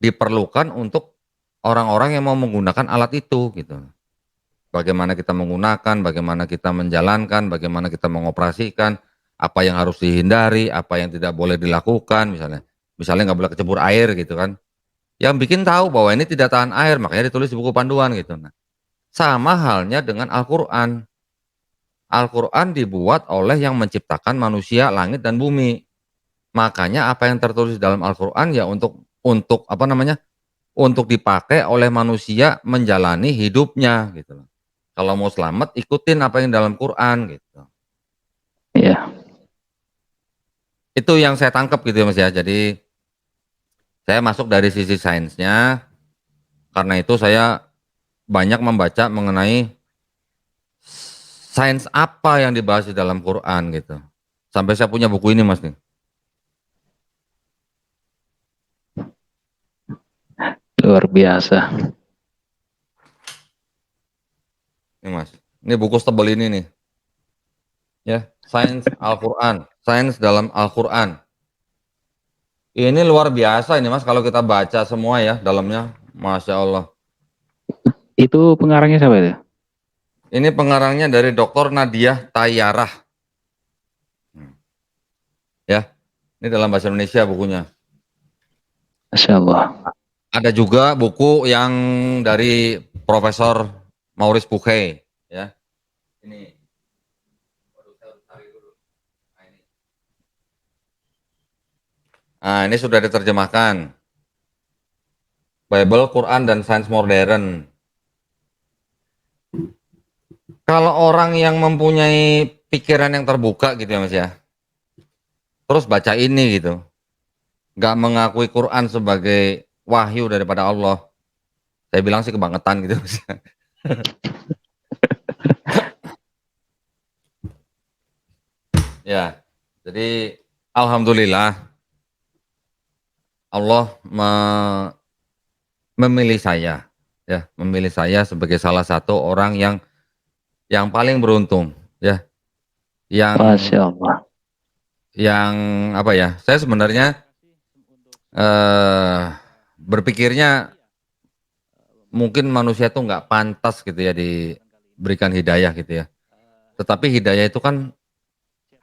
diperlukan untuk orang-orang yang mau menggunakan alat itu gitu. Bagaimana kita menggunakan, bagaimana kita menjalankan, bagaimana kita mengoperasikan, apa yang harus dihindari, apa yang tidak boleh dilakukan misalnya. Misalnya nggak boleh kecebur air gitu kan. Yang bikin tahu bahwa ini tidak tahan air, makanya ditulis di buku panduan gitu. Nah, sama halnya dengan Al-Qur'an. Al-Qur'an dibuat oleh yang menciptakan manusia, langit dan bumi. Makanya apa yang tertulis dalam Al-Qur'an ya untuk apa namanya, untuk dipakai oleh manusia menjalani hidupnya gitu loh. Kalau mau selamat ikutin apa yang dalam Quran gitu. iya. Itu yang saya tangkap gitu ya Mas ya. Jadi saya masuk dari sisi sainsnya, karena itu saya banyak membaca mengenai sains apa yang dibahas di dalam Quran gitu. Sampai saya punya buku ini Mas nih. Luar biasa. Ini Mas. Ini buku setebal ini nih. Ya, sains Al-Quran, sains dalam Al-Quran. Ini luar biasa ini Mas kalau kita baca semua ya dalamnya, Masya Allah. Itu pengarangnya siapa itu? Ini pengarangnya dari Dr. Nadia Tayyarah. Ya. Ini dalam bahasa Indonesia bukunya. Masya Allah. Ada juga buku yang dari Profesor Maurice Bucaille, ya. Ini. Nah, ini sudah diterjemahkan. Bible, Quran, dan Sains Modern. Kalau orang yang mempunyai pikiran yang terbuka gitu ya Mas ya, terus baca ini gitu, nggak mengakui Quran sebagai wahyu daripada Allah, saya bilang sih kebangetan gitu Mas. Ya, jadi alhamdulillah Allah memilih saya, ya, memilih saya sebagai salah satu orang yang paling beruntung, ya, yang Masya Allah. yang apa ya? Saya sebenarnya berpikirnya mungkin manusia tuh nggak pantas gitu ya diberikan hidayah gitu ya. Tetapi hidayah itu kan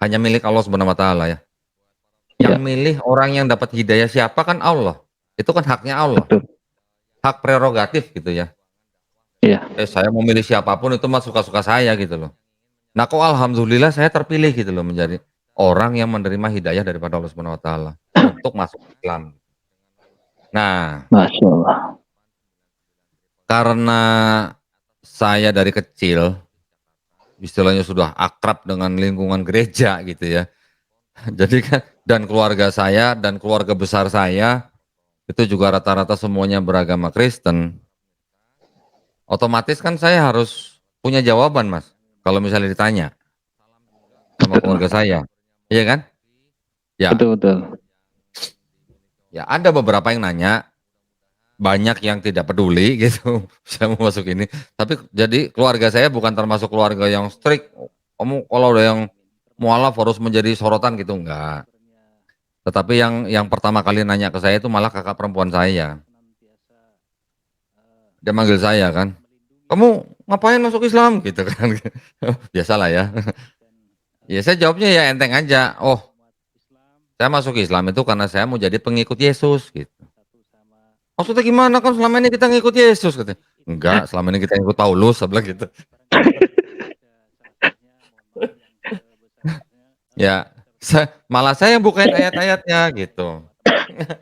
hanya milik Allah Subhanahu wa taala ya. Yang Ya, milih orang yang dapat hidayah siapa kan Allah. Itu kan haknya Allah, betul. hak prerogatif gitu ya. Ya, Saya mau milih siapapun itu mah suka-suka saya gitu loh. Nah, kok alhamdulillah saya terpilih gitu loh menjadi orang yang menerima hidayah daripada Allah Subhanahu wa taala untuk masuk Islam. Nah, Masya Allah. karena saya dari kecil istilahnya sudah akrab dengan lingkungan gereja gitu ya. Jadi kan dan keluarga saya dan keluarga besar saya itu juga rata-rata semuanya beragama Kristen. Otomatis kan saya harus punya jawaban, Mas. Kalau misalnya ditanya sama Betul. keluarga saya. Iya kan? Ya, Betul, betul. ya ada beberapa yang nanya, banyak yang tidak peduli gitu. Saya mau masuk ini. Tapi jadi keluarga saya bukan termasuk keluarga yang strict. Kamu kalau ada yang mualaf harus menjadi sorotan gitu enggak. Tetapi yang pertama kali nanya ke saya itu malah kakak perempuan saya. Dia manggil saya kan, "Kamu ngapain masuk Islam?" Gitu kan. Biasalah ya. Ya saya jawabnya ya enteng aja, "Oh, saya masuk Islam itu karena saya mau jadi pengikut Yesus," gitu. "Maksudnya gimana? Kan selama ini kita ngikut Yesus," katanya. "Enggak, selama ini kita ngikut Paulus," saya bilang gitu. Ya, malah saya yang bukain ayat-ayatnya gitu.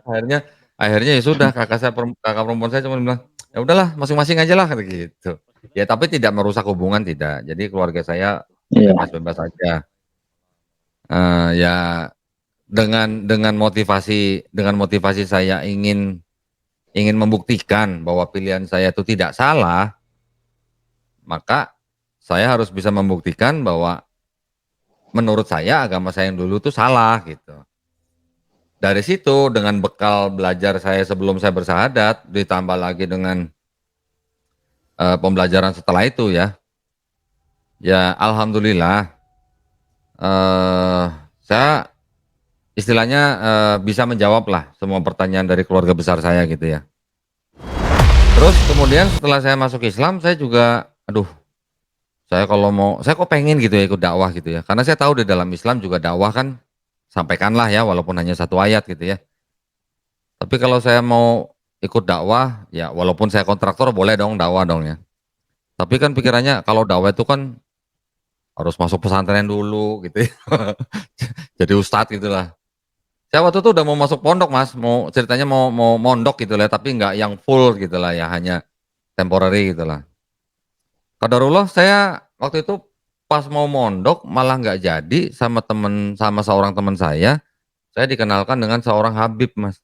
Akhirnya akhirnya ya sudah kakak perempuan saya cuma bilang, "Ya udahlah masing-masing ajalah," kata gitu. Ya tapi tidak merusak hubungan tidak, jadi keluarga saya Iya, bebas-bebas aja, ya dengan motivasi saya ingin membuktikan bahwa pilihan saya itu tidak salah, maka saya harus bisa membuktikan bahwa menurut saya agama saya yang dulu tuh salah gitu. Dari situ dengan bekal belajar saya sebelum saya bersahadat, ditambah lagi dengan, pembelajaran setelah itu ya, ya alhamdulillah, eee, saya istilahnya, bisa menjawablah semua pertanyaan dari keluarga besar saya gitu ya. Terus kemudian setelah saya masuk Islam saya juga, aduh saya kok pengen gitu ya ikut dakwah gitu ya, karena saya tahu di dalam Islam juga dakwah kan sampaikanlah ya walaupun hanya satu ayat gitu ya. Tapi kalau saya mau ikut dakwah, ya walaupun saya kontraktor boleh dong dakwah dong ya. Tapi kan pikirannya kalau dakwah itu kan harus masuk pesantren dulu gitu ya. Jadi ustadz gitulah. Saya waktu itu udah mau masuk pondok Mas, mau ceritanya mau mondok gitu lah, tapi nggak yang full gitu lah ya, hanya temporary gitu lah. Qadarullah saya waktu itu pas mau mondok malah nggak jadi sama seorang teman saya dikenalkan dengan seorang habib Mas.